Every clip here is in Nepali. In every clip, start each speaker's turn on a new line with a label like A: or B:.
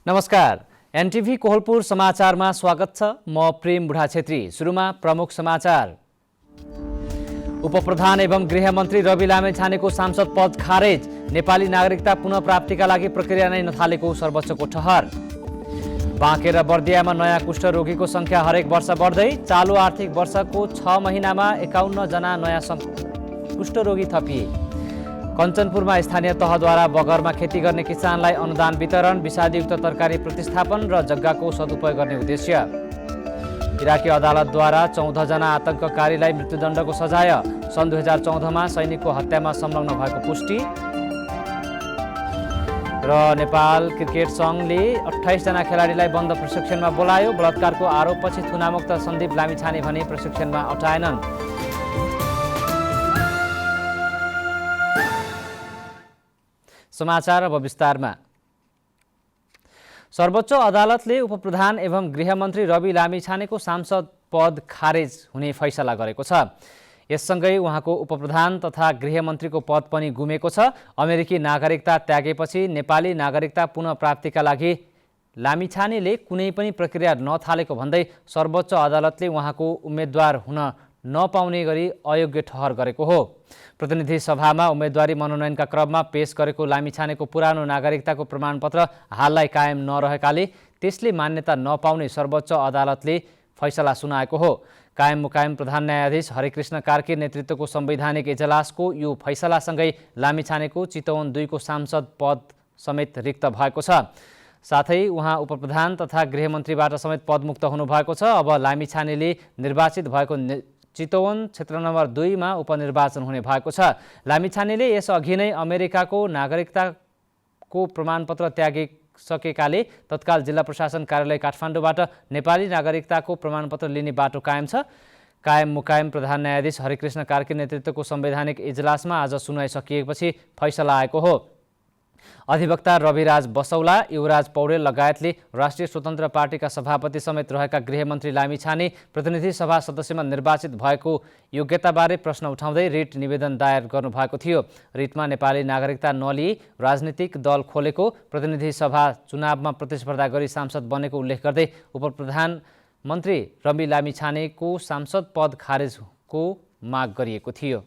A: नमस्कार, एनटिभी कोहलपुर समाचारमा स्वागत छ। म प्रेम बुढा छेत्री। सुरुमा प्रमुख समाचार। उपप्रधान एवं गृहमन्त्री रवि लामिछानेको सांसद पद खारेज। नेपाली नागरिकता पुनः प्राप्तिका लागि प्रक्रिया नै नथालेको सर्वोच्चको ठहर। बाँके र बर्दियामा नयाँ कुष्ठरोगीको संख्या हरेक वर्ष बढ्दै। चालु आर्थिक वर्षको 6 महिनामा 51 जना नयाँ कुष्ठरोगी थपिए। कञ्चनपुरमा स्थानीय तहद्वारा बगरमा खेती गर्ने किसानलाई अनुदान वितरण, विषादयुक्त तरकारी प्रतिस्थापन र जग्गाको सदुपयोग गर्ने उद्देश्य। इराकी अदालतद्वारा 14 जना आतंककारीलाई मृत्युदण्डको सजाय। सन् 2014मा सैनिकको हत्यामा संलग्न भएको पुष्टि। र नेपाल क्रिकेट सङ्घले 28 जना खेलाडीलाई बन्द प्रशिक्षणमा बोलायो। बलात्कारको आरोपपछि थुनामुक्त सन्दीप लामिछाने भने प्रशिक्षणमा अटाएनन्। समाचार अब विस्तारमा। सर्वोच्च अदालतले उपप्रधान एवं गृहमन्त्री रवि लामिछानेको सांसद पद खारेज हुने फैसला गरेको छ। यससँगै उहाँको उपप्रधान तथा गृहमन्त्रीको पद पनि गुमेको छ। अमेरिकी नागरिकता त्यागेपछि नेपाली नागरिकता पुनः प्राप्तिका लागि लामिछानेले कुनै पनि प्रक्रिया नथालेको भन्दै सर्वोच्च अदालतले उहाँको उम्मेद्वार हुन नपाउने गरी अयोग्य ठहर गरेको हो। प्रतिनिधि सभामा उम्मेदवारी मनोनयनका क्रममा पेश गरेको लामिछानेको पुरानो नागरिकताको प्रमाणपत्र हाललाई कायम नरहेकाले त्यसले मान्यता नपाउने सर्वोच्च अदालतले फैसला सुनाएको हो। कायम मुकायम प्रधान न्यायाधीश हरिकृष्ण कार्की नेतृत्वको संवैधानिक इजलासको यो फैसलासँगै लामिछानेको चितवन 2 को सांसद पद समेत रिक्त भएको छ। साथै उहाँ उपप्रधान तथा गृहमन्त्रीबाट समेत पदमुक्त हुनुभएको छ। अब लामिछानेले निर्वाचित भएको चितवन क्षेत्र नम्बर 2 मा उपनिर्वाचन हुने भएको छ। लामिछानेले यसअघि नै अमेरिकाको नागरिकताको प्रमाणपत्र त्यागिसकेकाले तत्काल जिल्ला प्रशासन कार्यालय काठमाडौँबाट नेपाली नागरिकताको प्रमाणपत्र लिने बाटो कायम छ। कायम मुकायम प्रधान न्यायाधीश हरिकृष्ण कार्की नेतृत्वको संवैधानिक इजलासमा आज सुनाइ सकिएपछि फैसला आएको हो। अधिवक्ता रविराज बसौला, युवराज पौडेल लगायतले राष्ट्रिय स्वतन्त्र पार्टीका सभापति समेत रहेका गृहमन्त्री लामिछाने प्रतिनिधि सभा सदस्यमा निर्वाचित भएको योग्यताबारे प्रश्न उठाउँदै रिट निवेदन दायर गर्नुभएको थियो। रिटमा नेपाली नागरिकता नलिई राजनीतिक दल खोलेको, प्रतिनिधि सभा चुनावमा प्रतिस्पर्धा गरी सांसद बनेको उल्लेख गर्दै उपप्रधानमन्त्री रवि लामिछानेको सांसद पद खारेजको माग गरिएको थियो।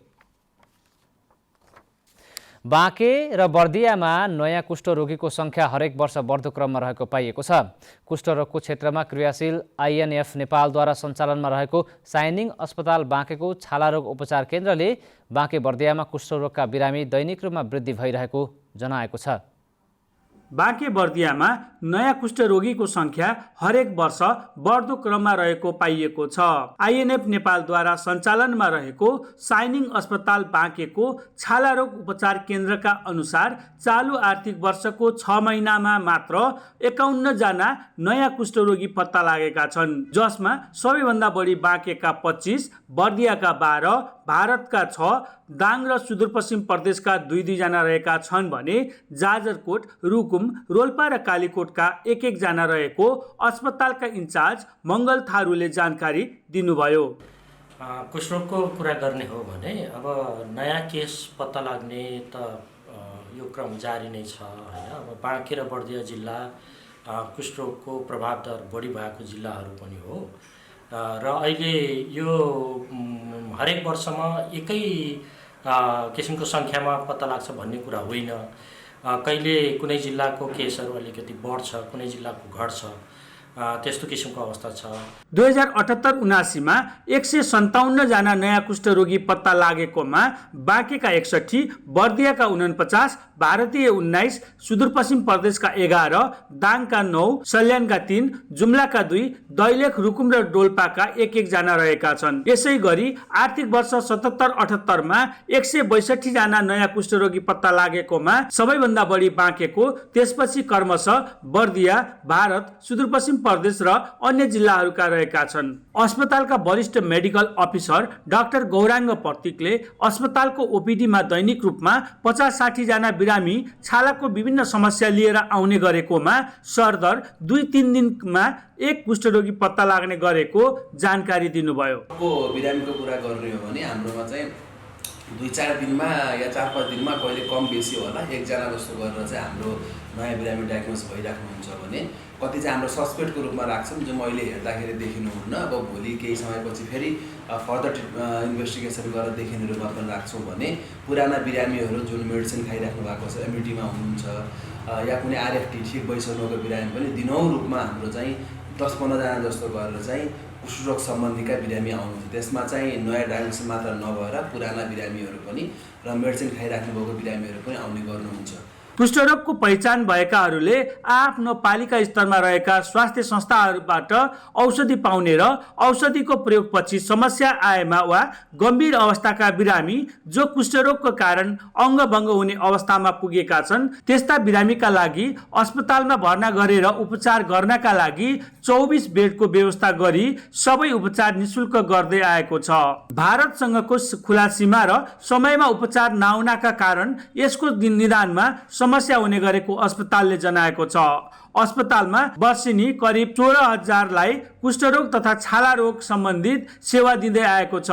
A: बाँके र बर्दियामा नयाँ कुष्ठरोगीको संख्या हरेक वर्ष बढ्दो क्रममा रहेको पाइएको छ। कुष्ठरोगको क्षेत्रमा क्रियाशील आइएनएफ नेपालद्वारा सञ्चालनमा रहेको साइनिङ अस्पताल बाँकेको छालारोग उपचार केन्द्रले बाँके बर्दियामा कुष्ठरोगका बिरामी दैनिक रूपमा वृद्धि भइरहेको जनाएको छ।
B: बाँके बर्दियामा नयाँ कुष्ठरोगीको संख्या हरेक वर्ष बढ्दो क्रममा रहेको पाइएको छ। आइएनएफ नेपालद्वारा सञ्चालनमा रहेको साइनिङ अस्पताल बाँकेको छालारोग उपचार केन्द्रका अनुसार चालु आर्थिक वर्षको 6 महिनामा मात्र 51 जना नयाँ कुष्ठरोगी पत्ता लागेका छन्, जसमा सबैभन्दा बढी बाँकेका 25, बर्दियाका 12, भारतका 6, दाङ र सुदूरपश्चिम प्रदेशका 2 जना रहेका छन् भने जाजरकोट, रुकुम, रोल्पा र कालीकोटका 1 जना रहेको अस्पतालका इन्चार्ज मङ्गल थारूले जानकारी दिनुभयो।
C: कुष्ठरोगको कुरा गर्ने हो भने अब नयाँ केस पत्ता लाग्ने त यो क्रम जारी नै छ हैन। अब बाँके र बर्दिया जिल्ला कुष्ठरोगको प्रभाव दर बढी भएको जिल्लाहरू पनि हो र अहिले यो हरेक वर्षमा एकै किसिमको सङ्ख्यामा पत्ता लाग्छ भन्ने कुरा होइन। कहिले कुनै जिल्लाको केसहरू अलिकति बढ्छ, कुनै जिल्लाको घट्छ, त्यस्तो किसिमको अवस्था छ।
B: 2078-79 मा 157 जना नयाँ कुष्ठरोगी पत्ता लागेकोमा बाँकेका 61, बर्दियाका 49, भारतीय 19, सुदूरपश्चिम प्रदेशका 11, दाङका 9, सल्यानका 3, जुम्लाका 2, दैलेख, रुकुम र डोल्पाका 1 जना रहेका छन्। यसै गरी आर्थिक वर्ष 77-78 मा 162 जना नयाँ कुष्ठरोगी पत्ता लागेकोमा सबैभन्दा बढी बाँकेको, त्यसपछि क्रमशः बर्दिया, भारत, सुदूरपश्चिम प्रदेश र अन्य जिल्लाहरूका रहेका छन्। अस्पतालका वरिष्ठ मेडिकल अफिसर डाक्टर गौराङ्ग प्रतीकले अस्पतालको ओपिडीमा दैनिक रूपमा 50-60 जना बिरामी छालाको विभिन्न समस्या लिएर आउने गरेकोमा सरदर 2-3 दिनमा 1 कुष्ठरोगी पत्ता लाग्ने गरेको जानकारी दिनुभयो।
D: बिरामीको कुरा गर्ने हो भने हाम्रोमा चाहिँ 2-4 दिनमा या 4-5 दिनमा कहिले कम बेसी होला एकजना जस्तो गरेर चाहिँ हाम्रो नयाँ बिरामी डायग्नोस भइराख्नुहुन्छ भने कति चाहिँ हाम्रो सस्पेक्टको रूपमा राख्छौँ जो मैले हेर्दाखेरि देखिनुहुन्न अब भोलि केही समयपछि फेरि फर्दर इन्भेस्टिगेसन गरेर देखिने रूपमा पनि राख्छौँ भने पुराना बिरामीहरू जुन मेडिसिन खाइराख्नु भएको छ एमइटीमा हुनुहुन्छ या कुनै आरएफटी ठिक भइसक्नुको बिरामी पनि दिनौँ रूपमा हाम्रो चाहिँ 10-15 जना जस्तो गरेर चाहिँ कुष्ठरोग सम्बन्धीका बिरामी आउनुहुन्छ त्यसमा चाहिँ नयाँ डायग्नोसिस मात्र नभएर पुराना बिरामीहरू पनि र मेडिसिन खाइराख्नु भएको बिरामीहरू पनि आउने गर्नुहुन्छ।
B: कुष्ठरोगको पहिचान भएकाहरूले आफ्नो पालिका स्तरमा रहेका स्वास्थ्य संस्थाहरूबाट औषधि पाउने र औषधिको प्रयोगपछि समस्या आएमा वा गम्भीर अवस्थाका बिरामी जो कुष्ठरोगको कारण अङ्गभङ्ग हुने अवस्थामा पुगेका छन् त्यस्ता बिरामीका लागि अस्पतालमा भर्ना गरेर उपचार गर्नका लागि 24 बेडको व्यवस्था गरी सबै उपचार निशुल्क गर्दै आएको छ। भारतसँगको खुला सीमा र समयमा उपचार नहुनका कारण यसको निदानमा समस्या हुने गरेको अस्पतालले जनाएको छ। अस्पतालमा वर्षेनी करिब 16,000लाई कुष्ठरोग तथा छाला रोग सम्बन्धित सेवा दिँदै आएको छ।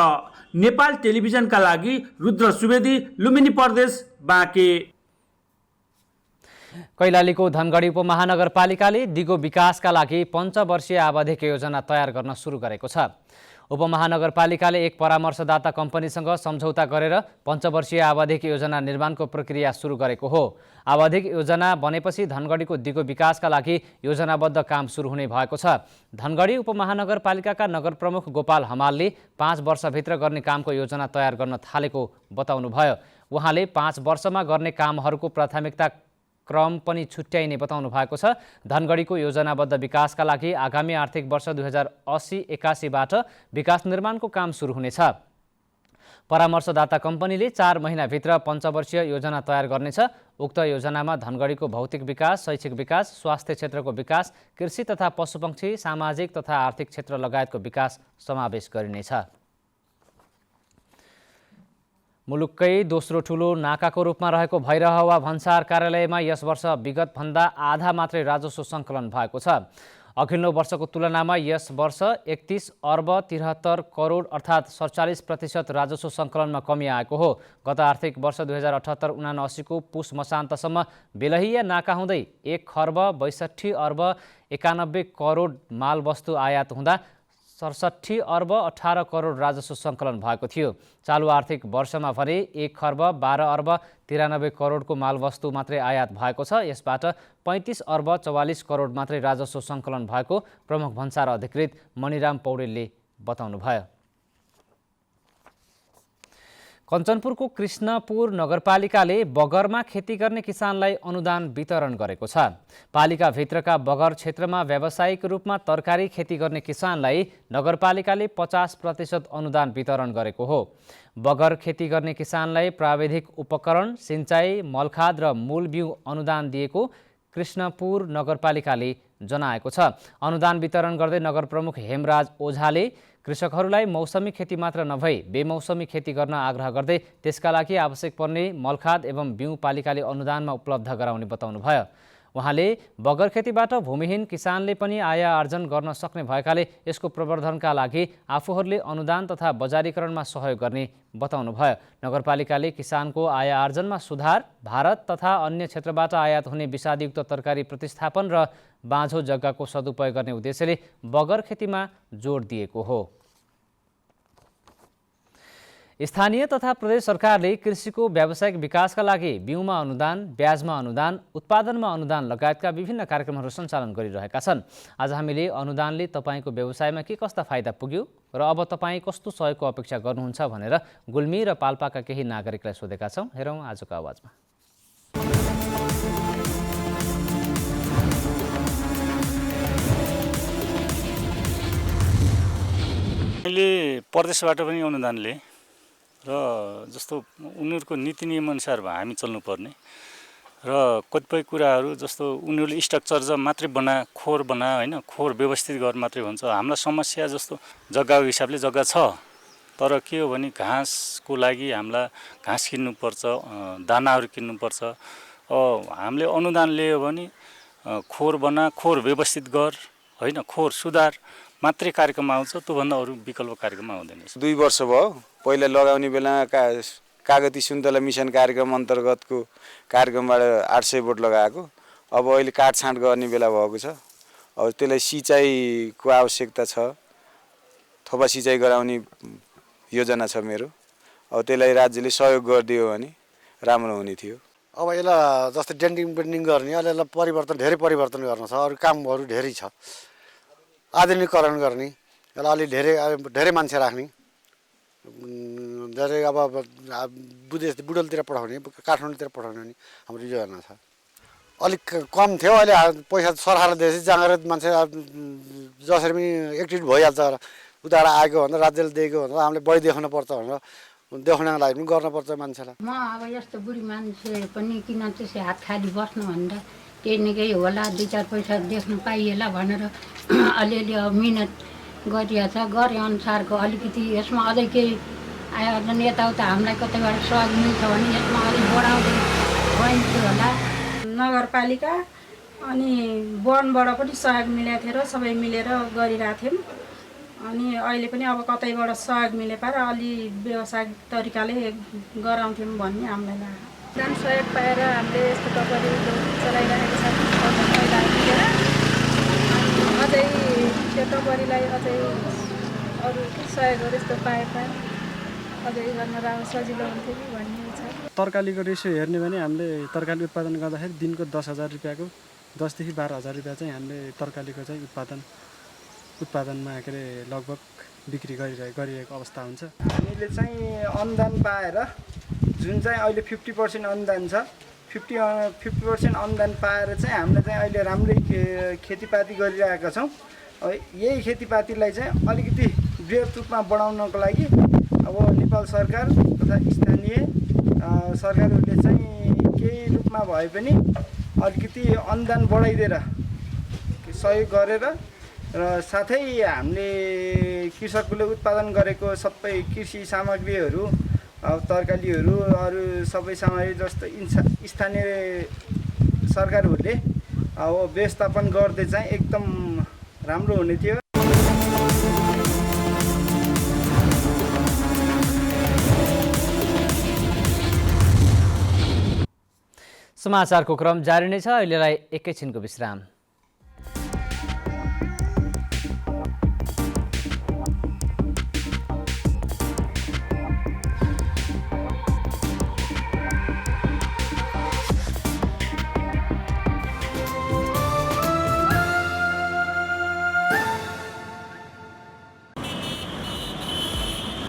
B: नेपाल टेलिभिजनका लागि रुद्र सुवेदी, लुम्बिनी प्रदेश, बाँके।
A: कैलालीको धनगढी उपमहानगरपालिकाले दिगो विकासका लागि पञ्चवर्षीय आवधिक योजना तयार गर्न सुरु गरेको छ। उपमहानगरपालिकाले एक परामर्शदाता कम्पनीसँग सम्झौता गरेर पञ्चवर्षीय आवधिक योजना निर्माणको प्रक्रिया सुरु गरेको हो। आवधिक योजना बनेपछि धनगढीको दिगो विकासका लागि योजनाबद्ध काम सुरु हुने भएको छ। धनगढी उपमहानगरपालिकाका नगर प्रमुख गोपाल हमालले 5 वर्षभित्र गर्ने कामको योजना तयार गर्न थालेको बताउनुभयो। उहाँले 5 वर्षमा गर्ने कामहरूको प्राथमिकता क्रम पनि छुट्याइने बताउनु भएको छ। धनगढीको योजनाबद्ध विकासका लागि आगामी आर्थिक वर्ष 2080-81बाट विकास निर्माणको काम सुरु हुनेछ। परामर्शदाता कम्पनीले 4 महिनाभित्र पञ्चवर्षीय योजना तयार गर्नेछ। उक्त योजनामा धनगढीको भौतिक विकास, शैक्षिक विकास, स्वास्थ्य क्षेत्रको विकास, कृषि तथा पशुपक्षी, सामाजिक तथा आर्थिक क्षेत्र लगायतको विकास समावेश गरिनेछ। मुलुककै दोस्रो ठुलो नाकाको रूपमा रहेको भैरहवा भन्सार कार्यालयमा यस वर्ष विगतभन्दा आधा मात्रै राजस्व सङ्कलन भएको छ। अघिल्लो वर्षको तुलनामा यस वर्ष 31 अर्ब 73 करोड अर्थात् 47% राजस्व सङ्कलनमा कमी आएको हो। गत आर्थिक वर्ष 2078-79 को पुस मसान्तसम्म बेलहिया नाका हुँदै 1 खर्ब 62 अर्ब 91 करोड मालवस्तु आयात हुँदा 67 अर्ब 18 करोड राजस्व सङ्कलन भएको थियो। चालु आर्थिक वर्षमा भने 1 खर्ब 12 अर्ब 93 करोडको मालवस्तु मात्रै आयात भएको छ। यसबाट 35 अर्ब 44 करोड मात्रै राजस्व सङ्कलन भएको प्रमुख भन्सार अधिकृत मणिराम पौडेलले बताउनुभयो। कञ्चनपुरको कृष्णपुर नगरपालिकाले बगरमा खेती गर्ने किसानलाई अनुदान वितरण गरेको छ। पालिकाभित्रका बगर क्षेत्रमा व्यावसायिक रूपमा तरकारी खेती गर्ने किसानलाई नगरपालिकाले 50% अनुदान वितरण गरेको हो। बगर खेती गर्ने किसानलाई प्राविधिक उपकरण, सिँचाइ, मलखाद र मूल बिउ अनुदान दिएको कृष्णपुर नगरपालिकाले जनाएको छ। अनुदान वितरण गर्दै नगर प्रमुख हेमराज ओझाले कृषकहरूलाई मौसमी खेती मात्र नभई बेमौसमी खेती गर्न आग्रह गर्दै त्यसका लागि आवश्यक पर्ने मलखाद एवं बिउ पालिकाले अनुदानमा उपलब्ध गराउने बताउनुभयो। उहाँले बगर खेतीबाट भूमिहीन किसानले पनि आय आर्जन गर्न सक्ने भएकाले यसको प्रवर्धनका लागि आफूहरूले अनुदान तथा बजारीकरणमा सहयोग गर्ने बताउनुभयो। नगरपालिकाले किसानको आय आर्जनमा सुधार, भारत तथा अन्य क्षेत्रबाट आयात हुने विषादयुक्त तरकारी प्रतिस्थापन र बाँझो जग्गाको सदुपयोग गर्ने उद्देश्यले बगर खेतीमा जोड दिएको हो। स्थानीय तथा प्रदेश सरकारले कृषिको व्यावसायिक विकासका लागि बिउमा अनुदान, ब्याजमा अनुदान, उत्पादनमा अनुदान लगायतका विभिन्न कार्यक्रमहरू सञ्चालन गरिरहेका छन्। आज हामीले अनुदानले तपाईँको व्यवसायमा के कस्ता फाइदा पुग्यो र अब तपाईँ कस्तो सहयोगको अपेक्षा गर्नुहुन्छ भनेर गुल्मी र पाल्पाका केही नागरिकलाई सोधेका छौँ। हेरौँ आजको आवाजमा।
E: मैले प्रदेशबाट पनि अनुदान लिएँ र जस्तो उनीहरूको नीति नियम अनुसार हामी चल्नुपर्ने र कतिपय कुराहरू जस्तो उनीहरूले स्ट्रक्चर मात्रै खोर होइन, खोर व्यवस्थित गरेर मात्रै हुन्छ। हामीलाई समस्या जस्तो जग्गाको हिसाबले जग्गा छ, तर के हो भने घाँसको लागि हामीलाई घाँस किन्नुपर्छ, दानाहरू किन्नुपर्छ। हामीले अनुदान लियो भने खोर व्यवस्थित गर होइन, खोर सुधार मात्रै कार्यक्रम आउँछ, त्योभन्दा अरू विकल्प कार्यक्रम आउँदैन।
F: 2 वर्ष भयो। पहिला लगाउने बेला कागती सुन्तला मिसन कार्यक्रम अन्तर्गतको कार्यक्रमबाट 800 बोट लगाएको। अब अहिले काटछाँट गर्ने बेला भएको छ। अब त्यसलाई सिँचाइको आवश्यकता छ, थोपा सिँचाइ गराउने योजना छ मेरो। अब त्यसलाई राज्यले सहयोग गरिदियो भने राम्रो हुने थियो।
G: अब यसलाई जस्तै डेन्डिङ बेन्डिङ गर्ने अहिले यसलाई धेरै परिवर्तन गर्न छ। अरू कामहरू धेरै छ, आधुनिकीकरण गर्ने, यसलाई अलि धेरै मान्छे राख्ने, धेरै अब बुढलतिर पठाउने, काठमाडौँतिर पठाउने भने हाम्रो योजना छ। अलिक कम थियो, अहिले पैसा सरकारले दिएपछि जाँगर मान्छे जसरी पनि एक्टिभ भइहाल्छ। उताबाट आएको भन्दा राज्यले दिएको भन्दा हामीले बढी देखाउनु पर्छ भनेर देखाउनको लागि पनि गर्नुपर्छ मान्छेलाई।
H: म अब यस्तो बुढी मान्छे पनि किन त्यसै हात खाली बस्नु भन्दा केही न केही होला, 2-4 पैसा देख्नु पाइएला भनेर अलिअलि अब मिहिनेत गरिएको छ। गरे अनुसारको अलिकति यसमा अझै केही आयोजन यताउता हामीलाई कतैबाट सहयोग मिल्छ भने यसमा अलिक बढाउँदै गइन्थ्यो होला।
I: नगरपालिका अनि वनबाट पनि सहयोग मिलेको थियो र सबै मिलेर गरिरहेको थियौँ। अनि अहिले पनि अब कतैबाट सहयोग मिले पाएर अलि व्यावसायिक तरिकाले गराउँथ्यौँ भन्ने हामीलाई लाग्यो।
J: जन सहयोग पाएर हामीले यस्तो टपरी चलाइरहेको छ। अझै त्यो टपरीलाई अझै अरू सहयोगहरू यस्तो पाए अझै गर्न सजिलो हुन्थ्यो कि भन्ने छ।
K: तरकारीको रेसियो हेर्ने भने हामीले तरकारी उत्पादन गर्दाखेरि दिनको 10,000 रुपियाँको 10 देखि 12,000 रुपियाँ चाहिँ हामीले तरकारीको चाहिँ उत्पादनमा के अरे लगभग बिक्री गरिरहेको अवस्था हुन्छ।
L: हामीले चाहिँ अनुदान पाएर जुन चाहिँ अहिले 50% अनुदान छ, 50% अनुदान पाएर चाहिँ हामीले चाहिँ अहिले राम्रै खेतीपाती गरिरहेका छौँ। यही खेतीपातीलाई चाहिँ अलिकति बृहत रूपमा बढाउनको लागि अब नेपाल सरकार तथा स्थानीय सरकारहरूले चाहिँ केही रूपमा भए पनि अलिकति अनुदान बढाइदिएर सहयोग गरेर र साथै हामीले कृषकले उत्पादन गरेको सबै कृषि सामग्रीहरू, तरकारीहरू, अरू सबै सामग्री जस्तो स्थानीय सरकारहरूले अब व्यवस्थापन गर्दै चाहिँ एकदम राम्रो हुने थियो।
A: समाचारको क्रम जारी नै छ। अहिलेलाई एकैछिनको विश्राम।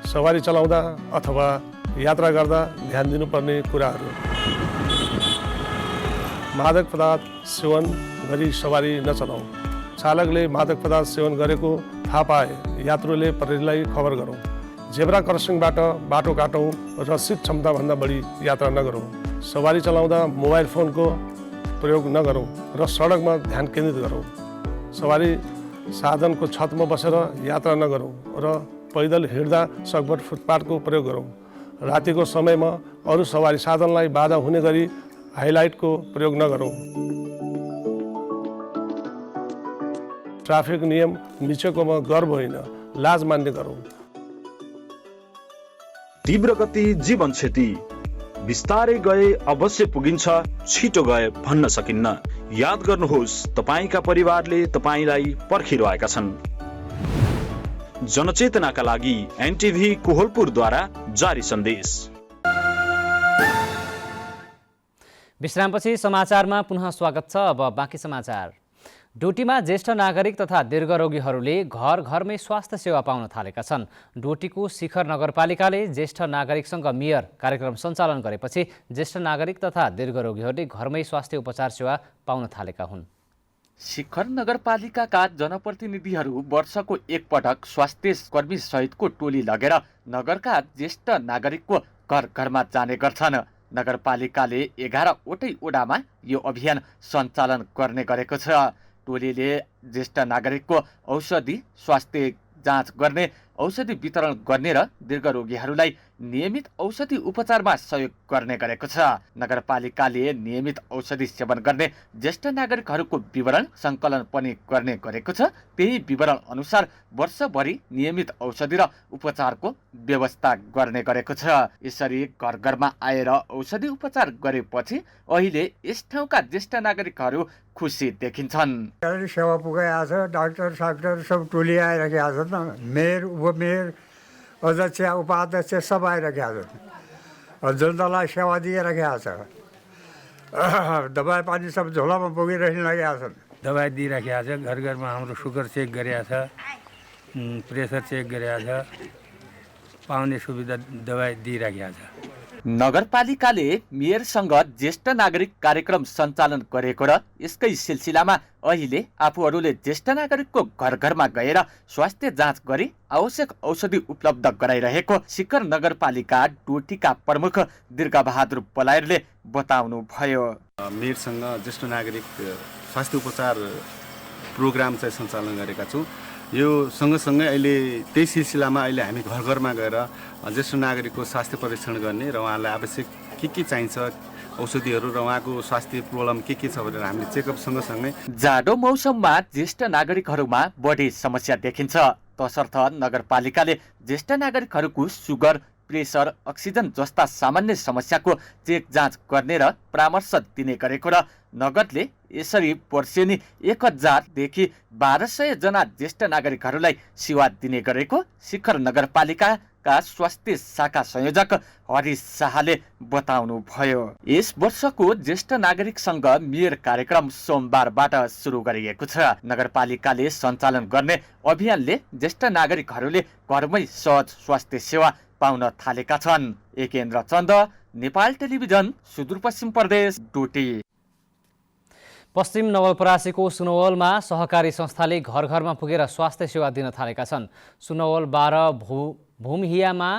M: सवारी चलाउँदा अथवा यात्रा गर्दा ध्यान दिनुपर्ने कुराहरू। मादक पदार्थ सेवन गरी सवारी नचलाऊ। चालकले मादक पदार्थ सेवन गरेको थाहा पाए यात्रुले प्रहरीलाई खबर गरौँ। जेब्रा क्रसिङबाट बाटो काटौँ र सिट क्षमताभन्दा बढी यात्रा नगरौँ। सवारी चलाउँदा मोबाइल फोनको प्रयोग नगरौँ र सडकमा ध्यान केन्द्रित गरौँ। सवारी साधनको छतमा बसेर यात्रा नगरौँ र पैदल हिँड्दा सकभर फुटपाथको प्रयोग गरौँ। रातिको समयमा अरू सवारी साधनलाई बाधा हुने गरी हाइलाइटको प्रयोग नगरौँ। ट्राफिक नियम मिचेकोमा गर्व होइन, लाज मान्ने गरौँ।
N: तीव्र गति जीवन क्षति। बिस्तारै गए अवश्य पुगिन्छ, छिटो गए भन्न सकिन्न। याद गर्नुहोस्, तपाईका परिवारले तपाईलाई पर्खिरहेका छन्। जनचेतनाका लागि एनटिभी कोहलपुरद्वारा जारी सन्देश।
A: विश्रामपछि समाचारमा पुनः स्वागत छ। अब बाँकी समाचार। डोटीमा ज्येष्ठ नागरिक तथा दीर्घरोगीहरूले घर घरमै स्वास्थ्य सेवा पाउन थालेका छन्। डोटीको शिखर नगरपालिकाले ज्येष्ठ नागरिकसँग मेयर कार्यक्रम सञ्चालन गरेपछि ज्येष्ठ नागरिक तथा दीर्घरोगीहरूले घरमै स्वास्थ्य उपचार सेवा पाउन थालेका हुन्।
O: शिखर नगरपालिकाका जनप्रतिनिधिहरू वर्षको एकपटक स्वास्थ्य कर्मी सहितको टोली लगेर नगरका ज्येष्ठ नागरिकको घर घरमा जाने गर्छन्। नगरपालिकाले 11वटै ओडामा यो अभियान सञ्चालन गर्ने गरेको छ। टोलीले ज्येष्ठ नागरिकको औषधि, स्वास्थ्य जाँच गर्ने, औषधि वितरण गर्ने र दीर्घरोगीहरूलाई नियमित औषधि उपचारमा सहयोग गर्ने गरेको छ। नगरपालिकाले नियमित औषधि सेवन गर्ने ज्येष्ठ नागरिकहरूको विवरण सङ्कलन पनि गर्ने गरेको छ। त्यही विवरण अनुसार वर्षभरि नियमित औषधि र उपचारको व्यवस्था गर्ने गरेको छ। यसरी घर घरमा आएर औषधि उपचार गरेपछि अहिले यस ठाउँका ज्येष्ठ नागरिकहरू खुसी देखिन्छन्।
P: सेवा पुगाइरहेको छ, डाक्टर साक्टर सब टोली आइरहेको छ न, मेयर उपमेयर अध्यक्ष उपाध्यक्ष सब आइरहेको छ, जनतालाई सेवा दिइरहेको छ। दबाई पानी सब झोलामा पुगिरहेको छ,
Q: दबाई दिइरहेको छ। घर घरमा हाम्रो सुगर चेक गरेको छ, प्रेसर चेक गरेको छ, पाउने सुविधा दबाई दिइरहेको छ।
O: नगरपालिकाले मेयरसँग ज्येष्ठ नागरिक कार्यक्रम सञ्चालन गरेको र यसकै सिलसिलामा अहिले आफूहरूले ज्येष्ठ नागरिकको घर घरमा गएर स्वास्थ्य जाँच गरी आवश्यक औषधि उपलब्ध गराइरहेको शिखर नगरपालिका डोटीका प्रमुख दीर्घबहादुर पलायरले बताउनु भयो।
R: मेयरसँग ज्येष्ठ नागरिक स्वास्थ्य उपचार प्रोग्राम चाहिँ सञ्चालन गरेका छौँ। यो सँगसँगै अहिले त्यही सिलसिलामा अहिले हामी घर घरमा गएर ज्येष्ठ नागरिकको स्वास्थ्य परीक्षण गर्ने र उहाँलाई आवश्यक के चाहिन्छ औषधिहरू र उहाँको स्वास्थ्य प्रब्लम के छ भनेर हामीले चेकअप सँगसँगै।
O: जाडो मौसममा ज्येष्ठ नागरिकहरूमा बढी समस्या देखिन्छ, तसर्थ नगरपालिकाले ज्येष्ठ नागरिकहरूको सुगर प्रेसर अक्सिजन जस्ता सामान्य समस्याको चेक जाँच गर्ने र परामर्श दिने गरेको र नगरले यसरी वर्षेनी 1000 देखि 1200 जना ज्येष्ठ नागरिकहरूलाई सेवा दिने गरेको शिखर नगरपालिकाका स्वास्थ्य शाखा संयोजक हरि शाहले बताउनु भयो। यस वर्षको ज्येष्ठ नागरिकसँग मेयर कार्यक्रम सोमबारबाट सुरु गरिएको छ। नगरपालिकाले सञ्चालन गर्ने अभियानले ज्येष्ठ नागरिकहरूले घरमै सहज स्वास्थ्य सेवा पाउन थालेका छन्। एकेन्द्र चन्द, नेपाल टेलिभिजन, सुदूरपश्चिम प्रदेश, डोटी।
A: पश्चिम नवलपरासीको सुनवलमा सहकारी संस्थाले घर घरमा पुगेर स्वास्थ्य सेवा दिन थालेका छन्। सुनवल 12 भूमहियामा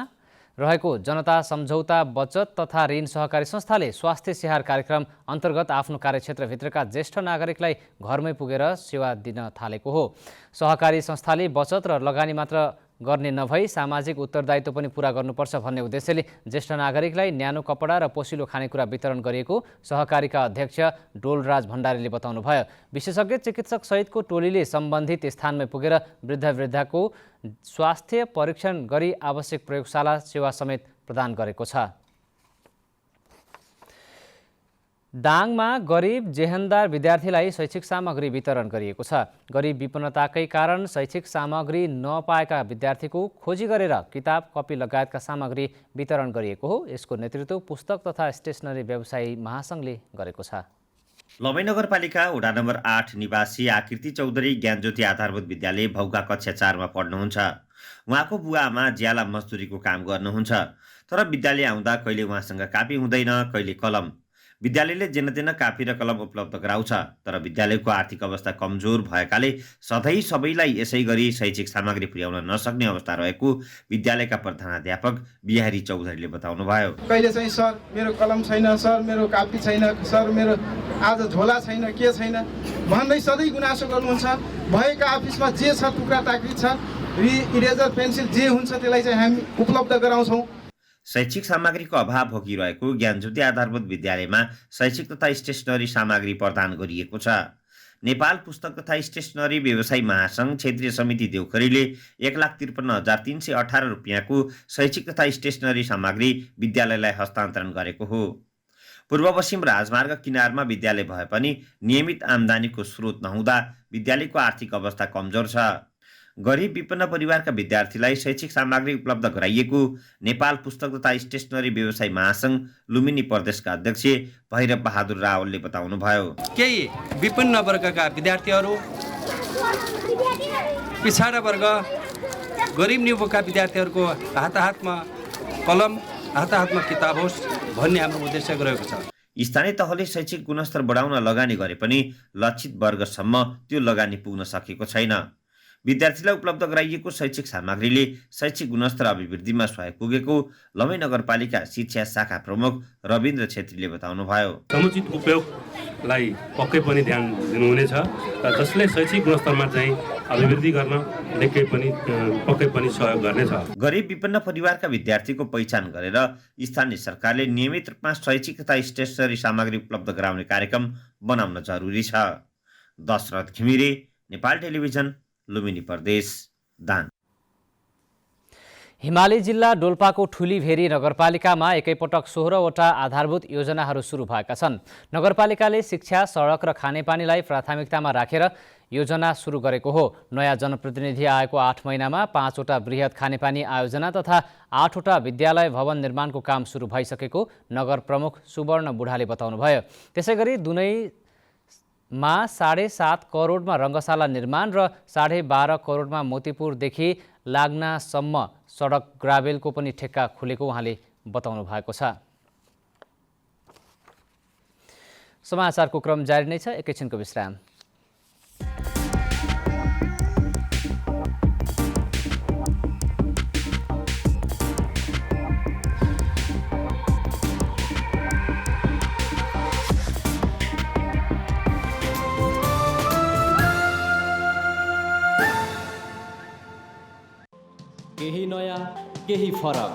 A: रहेको जनता सम्झौता बचत तथा ऋण सहकारी संस्थाले स्वास्थ्य स्याहार कार्यक्रम अन्तर्गत आफ्नो कार्यक्षेत्रभित्रका ज्येष्ठ नागरिकलाई घरमै पुगेर सेवा दिन थालेको हो। सहकारी संस्थाले बचत र लगानी मात्र गर्ने नभई सामाजिक उत्तरदायित्व पनि पूरा गर्नुपर्छ भन्ने उद्देश्यले ज्येष्ठ नागरिकलाई न्यानो कपडा र पोसिलो खानेकुरा वितरण गरिएको सहकारीका अध्यक्ष डोलराज भण्डारीले बताउनुभयो। विशेषज्ञ चिकित्सक सहितको टोलीले सम्बन्धित स्थानमै पुगेर वृद्ध-वृद्धाको स्वास्थ्य परीक्षण गरी आवश्यक प्रयोगशाला सेवा समेत प्रदान गरेको छ। दाङमा गरिब जेहनदार विद्यार्थीलाई शैक्षिक सामग्री वितरण गरिएको छ। गरिब विपन्नताकै कारण शैक्षिक सामग्री नपाएका विद्यार्थीको खोजी गरेर किताब कपी लगायतका सामग्री वितरण गरिएको हो। यसको नेतृत्व पुस्तक तथा स्टेसनरी व्यवसायी महासङ्घले गरेको छ।
S: लमै नगरपालिका वडा नम्बर 8 निवासी आकृति चौधरी ज्ञानज्योति आधारभूत विद्यालय भौका कक्षा 4 मा पढ्नुहुन्छ। उहाँको बुवा आमा ज्याला मजदुरीको काम गर्नुहुन्छ, तर विद्यालय आउँदा कहिले उहाँसँग कापी हुँदैन, कहिले कलम। विद्यालयले जेनतेन कापी र कलम उपलब्ध गराउँछ, तर विद्यालयको आर्थिक अवस्था कमजोर भएकाले सधैँ सबैलाई यसै गरी शैक्षिक सामग्री पुर्याउन नसक्ने अवस्था रहेको विद्यालयका प्रधानाध्यापक बिहारी चौधरीले बताउनुभयो।
L: कहिले चाहिँ सर मेरो कलम छैन, सर मेरो कापी छैन, सर मेरो आज झोला छैन, के छैन भन्दै सधैँ गुनासो गर्नुहुन्छ। भएका अफिसमा जे छ टुक्रा टाक्री छ, इरेजर पेन्सिल जे हुन्छ त्यसलाई चाहिँ हामी उपलब्ध गराउँछौँ।
S: शैक्षिक सामग्रीको अभाव भोगिरहेको ज्ञानज्योति आधारभूत विद्यालयमा शैक्षिक तथा स्टेसनरी सामग्री प्रदान गरिएको छ। नेपाल पुस्तक तथा स्टेसनरी व्यवसायी महासङ्घ क्षेत्रीय समिति देउखरीले 1,53,318 रुपियाँको शैक्षिक तथा स्टेसनरी सामग्री विद्यालयलाई हस्तान्तरण गरेको हो। पूर्व पश्चिम राजमार्ग किनारमा विद्यालय भए पनि नियमित आम्दानीको स्रोत नहुँदा विद्यालयको आर्थिक अवस्था कमजोर छ। गरिब विपन्न परिवारका विद्यार्थीलाई शैक्षिक सामग्री उपलब्ध गराइएको नेपाल पुस्तक तथा स्टेसनरी व्यवसायी महासङ्घ लुम्बिनी प्रदेशका अध्यक्ष भैरव बहादुर रावलले बताउनुभयो।
T: केही विपन्न वर्गका विद्यार्थीहरू, पिछाडा वर्ग, गरिब निमुखका विद्यार्थीहरूको हात-हातमा कलम, हात-हातमा किताब होस् भन्ने हाम्रो उद्देश्य रहेको छ।
S: स्थानीय तहले शैक्षिक गुणस्तर बढाउन लगानी गरे पनि लक्षित वर्गसम्म त्यो लगानी पुग्न सकेको छैन। विद्यार्थीलाई उपलब्ध गराइएको शैक्षिक सामग्रीले शैक्षिक गुणस्तर अभिवृद्धिमा सहयोग पुगेको लमै नगरपालिका शिक्षा शाखा प्रमुख रविन्द्र छेत्रीले बताउनुभयो।
U: समुचित उपयोगलाई पक्कै पनि ध्यान दिनुहुनेछ, जसले शैक्षिक गुणस्तरमा चाहिँ अभिवृद्धि गर्न निकै पनि पक्कै पनि सहयोग गर्नेछ।
S: गरिब विपन्न परिवारका विद्यार्थीको पहिचान गरेर स्थानीय सरकारले नियमित रूपमा शैक्षिक तथा स्टेसनरी सामग्री उपलब्ध गराउने कार्यक्रम बनाउन जरुरी छ। दशरथ घिमिरे, नेपाल टेलिभिजन, लुम्बिनी प्रदेश, दाङ।
A: हिमाली जिल्ला डोल्पाको ठुलीभेरी नगरपालिकामा एकैपटक 16वटा आधारभूत योजनाहरू सुरु भएका छन्। नगरपालिकाले शिक्षा, सडक र खानेपानीलाई प्राथमिकतामा राखेर योजना सुरु गरेको हो। नयाँ जनप्रतिनिधि आएको 8 महिनामा 5वटा बृहत खानेपानी आयोजना तथा 8वटा विद्यालय भवन निर्माणको काम सुरु भइसकेको नगर प्रमुख सुवर्ण बुढाले बताउनुभयो। त्यसैगरी दुनैमा 7.5 करोडमा रङ्गशाला निर्माण र 12.5 करोडमा मोतीपुरदेखि लाग्नासम्म सडक ग्राभेलको पनि ठेक्का खुलेको उहाँले बताउनु भएको छ। समाचारको क्रम जारी नै छ, एकैछिनको विश्राम। केही नयाँ, केही फरक।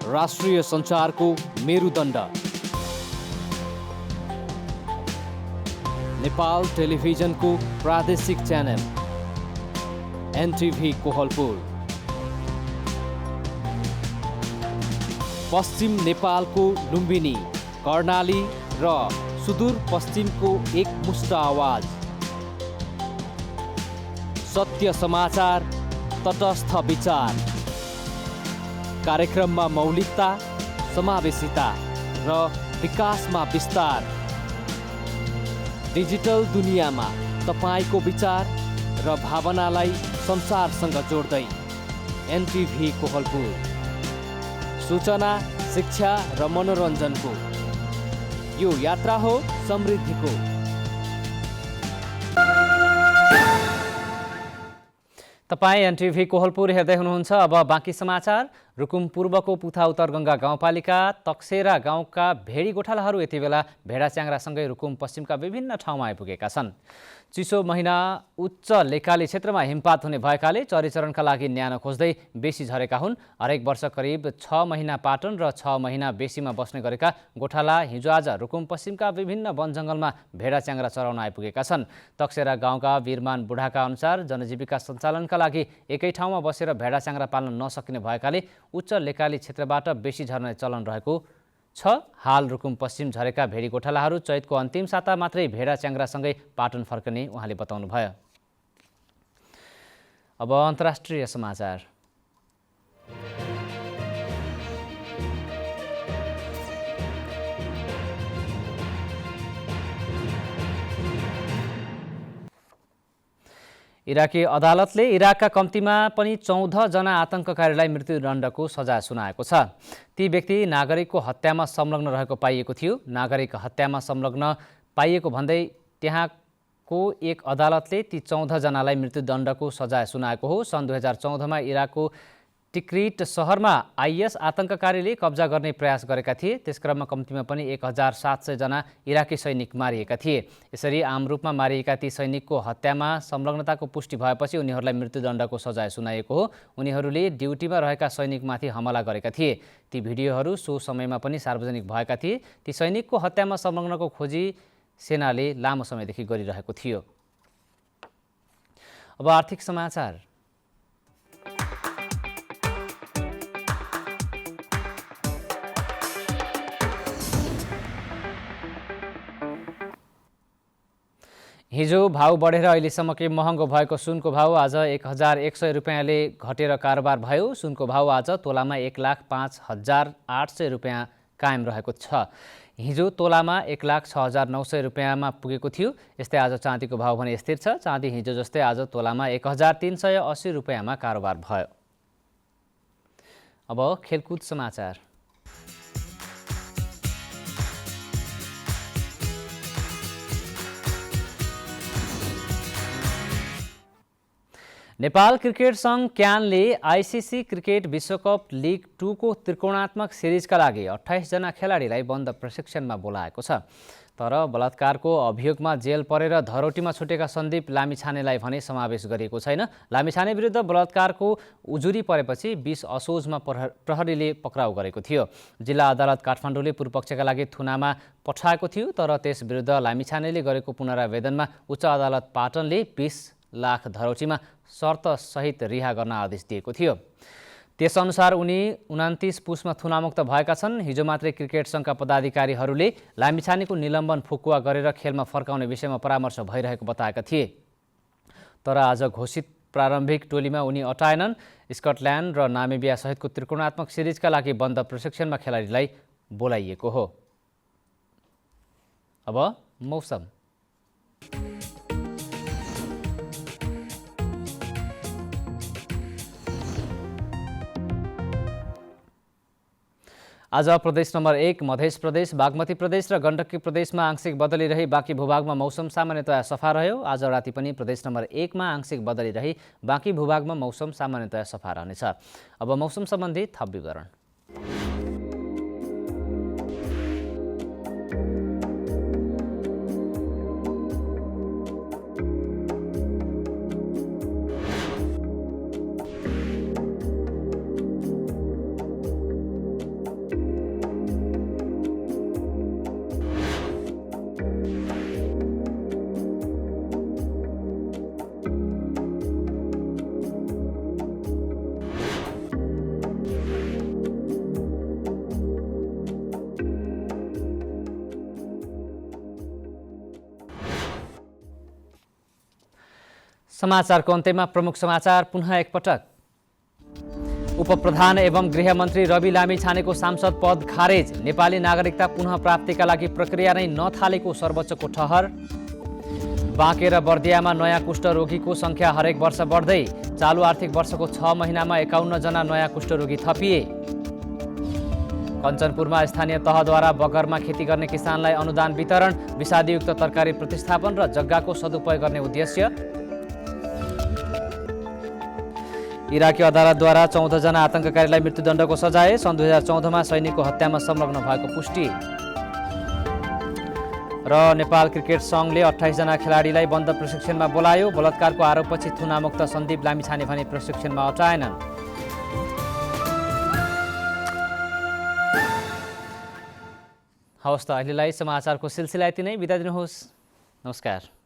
A: राष्ट्रिय सञ्चारको मेरुदण्ड नेपाल टेलिभिजनको प्रादेशिक च्यानल एनटिभी कोहलपुर, पश्चिम नेपालको लुम्बिनी, कर्णाली र सुदूर पश्चिमको एकमुष्ट आवाज, सत्य समाचार, तटस्थ विचार, कार्यक्रममा मौलिकता, समावेशिता र विकासमा विस्तार। डिजिटल दुनियाँमा तपाईको विचार र भावनालाई संसारसँग जोड्दै एनटिभी कोहलपुर, सूचना, शिक्षा र मनोरञ्जनको यो यात्रा हो समृद्धिको। तपाईँ एनटिभी कोहलपुर हेर्दै हुनुहुन्छ। अब बाँकी समाचार। रुकुम पूर्वको पुथा उत्तरगङ्गा गाउँपालिका तक्सेरा गाउँका भेडी गोठालाहरू यति बेला भेडाच्याङ्ग्रासँगै रुकुम पश्चिमका विभिन्न ठाउँमा आइपुगेका छन्। चिसो महिना उच्च लेकाली क्षेत्रमा हिमपात हुने भएकाले चरीचरणका लागि न्यानो खोज्दै बेसी झरेका हुन्। हरेक वर्ष करिब 6 महिना पाटन र 6 महिना बेसीमा बस्ने गरेका गोठाला हिजो आज रुकुम पश्चिमका विभिन्न वनजङ्गलमा भेडाच्याङ्ग्रा चराउन आइपुगेका छन्। तक्सेरा गाउँका वीरमान बुढाका अनुसार जनजीविका सञ्चालनका लागि एकै ठाउँमा बसेर भेडाच्याङ्ग्रा पाल्न नसकिने भएकाले उच्च लेकाली क्षेत्रबाट बेसी झर्ने चलन रहेको छ। हाल रुकुम पश्चिम झरेका भेडी गोठालाहरू चैतको अन्तिम साता मात्रै भेडाच्याङ्ग्रासँगै पाटन फर्कने उहाँले बताउनुभयो। अब अन्तर्राष्ट्रिय समाचार। इराकी अदालतले इराकका कम्तीमा पनि 14 जना आतंककारीलाई मृत्युदण्डको सजाय सुनाएको छ। ती व्यक्ति नागरिकको हत्यामा संलग्न रहेको पाइएको थियो। नागरिक हत्यामा संलग्न पाइएको भन्दै त्यहाँको एक अदालतले ती 14 जनालाई मृत्युदण्डको सजाय सुनाएको हो। सन् 2014 मा इराकको टिक्रिट शहरमा आइएस आतंककारीले कब्जा गर्ने प्रयास गरेका थिए। त्यसक्रममा कम्तीमा पनि 1700 जना इराकी सैनिक मारिएका थिए। यसरी आम रूपमा मारिएका ती सैनिकको हत्यामा संलग्नताको पुष्टि भएपछि उनीहरूलाई मृत्युदण्डको सजाय सुनाएको हो। उनीहरूले ड्युटीमा रहेका सैनिकमाथि हमला गरेका थिए। ती भिडियोहरू सो समयमा पनि सार्वजनिक भएका थिए। ती सैनिकको हत्यामा संलग्नको खोजी सेनाले लामो समयदेखि गरिरहेको थियो। अब आर्थिक समाचार। हिजो भाउ बढेर अहिलेसम्मकै महँगो भएको सुनको भाउ आज 1100 रुपियाँले घटेर कारोबार भयो। सुनको भाउ आज तोलामा 1,05,800 रुपियाँ कायम रहेको छ। हिजो तोलामा 1,06,900 रुपियाँमा पुगेको थियो। यस्तै आज चाँदीको भाउ भने स्थिर छ। चाँदी हिजो जस्तै आज तोलामा 1,380 रुपियाँमा कारोबार भयो। अब खेलकुद समाचार। नेपाल क्रिकेट सङ्घ क्यानले आइसिसी क्रिकेट विश्वकप लिग 2 को त्रिकोणात्मक सिरिजका लागि 28 जना खेलाडीलाई बन्द प्रशिक्षणमा बोलाएको छ। तर बलात्कारको अभियोगमा जेल परेर धरोटीमा छुटेका सन्दीप लामिछानेलाई भने समावेश गरिएको छैन। लामिछाने विरुद्ध बलात्कारको उजुरी परेपछि 20 असोजमा प्रहरीले पक्राउ गरेको थियो। जिल्ला अदालत काठमाडौँले पूर्वपक्षका लागि थुनामा पठाएको थियो, तर त्यस विरुद्ध लामिछानेले गरेको पुनरावेदनमा उच्च अदालत पाटनले 20 लाख धरोटीमा शर्त सहित रिहा गर्न आदेश दिएको थियो। त्यसअनुसार उनी 29 पुसमा थुनामुक्त भएका छन्। हिजो मात्रै क्रिकेट सङ्घका पदाधिकारीहरूले लामिछानेको निलम्बन फुकुवा गरेर खेलमा फर्काउने विषयमा परामर्श भइरहेको बताएका थिए। तर आज घोषित प्रारम्भिक टोलीमा उनी अटाएनन्। स्कटल्यान्ड र नामिबिया सहितको त्रिकोणात्मक सिरिजका लागि बन्द प्रशिक्षणमा खेलाडीलाई बोलाइएको हो। अब मौसम। आज प्रदेश नम्बर 1 मध्य प्रदेश, बागमती प्रदेश र गण्डकी प्रदेशमा आंशिक बदली रही बाँकी भूभागमा मौसम सामान्यतया सफा रह्यो। आज राति पनि प्रदेश नम्बर 1 मा आंशिक बदली रही बाँकी भूभागमा मौसम सामान्यतया सफा रहनेछ। अब मौसम सम्बन्धी थप विवरण। समाचारको अन्त्यमा प्रमुख समाचार पुनः एकपटक। उपप्रधान एवं गृहमन्त्री रवि लामिछानेको सांसद पद खारेज। नेपाली नागरिकता पुनः प्राप्तिका लागि प्रक्रिया नै नथालेको सर्वोच्चको ठहर। बाँके र बर्दियामा नयाँ कुष्ठरोगीको संख्या हरेक वर्ष बढ्दै। चालु आर्थिक वर्षको 6 महिनामा 51 जना नयाँ कुष्ठरोगी थपिए। कञ्चनपुरमा स्थानीय तहद्वारा बगरमा खेती गर्ने किसानलाई अनुदान वितरण। विषादीयुक्त तरकारी प्रतिस्थापन र जग्गाको सदुपयोग गर्ने उद्देश्य। इराकी अदालतद्वारा 14 जना आतंककारीलाई मृत्युदण्डको सजाय। सन् 2014 मा सैनिकको हत्यामा संलग्न भएको पुष्टि। र नेपाल क्रिकेट सङ्घले 28 जना खेलाडीलाई बन्द प्रशिक्षणमा बोलायो। बलात्कारको आरोपपछि थुनामुक्त सन्दीप लामिछाने भने प्रशिक्षणमा अटाएनन्। हवस् त अहिलेलाई समाचारको सिलसिला यति नै। बिदा दिनुहोस्। नमस्कार।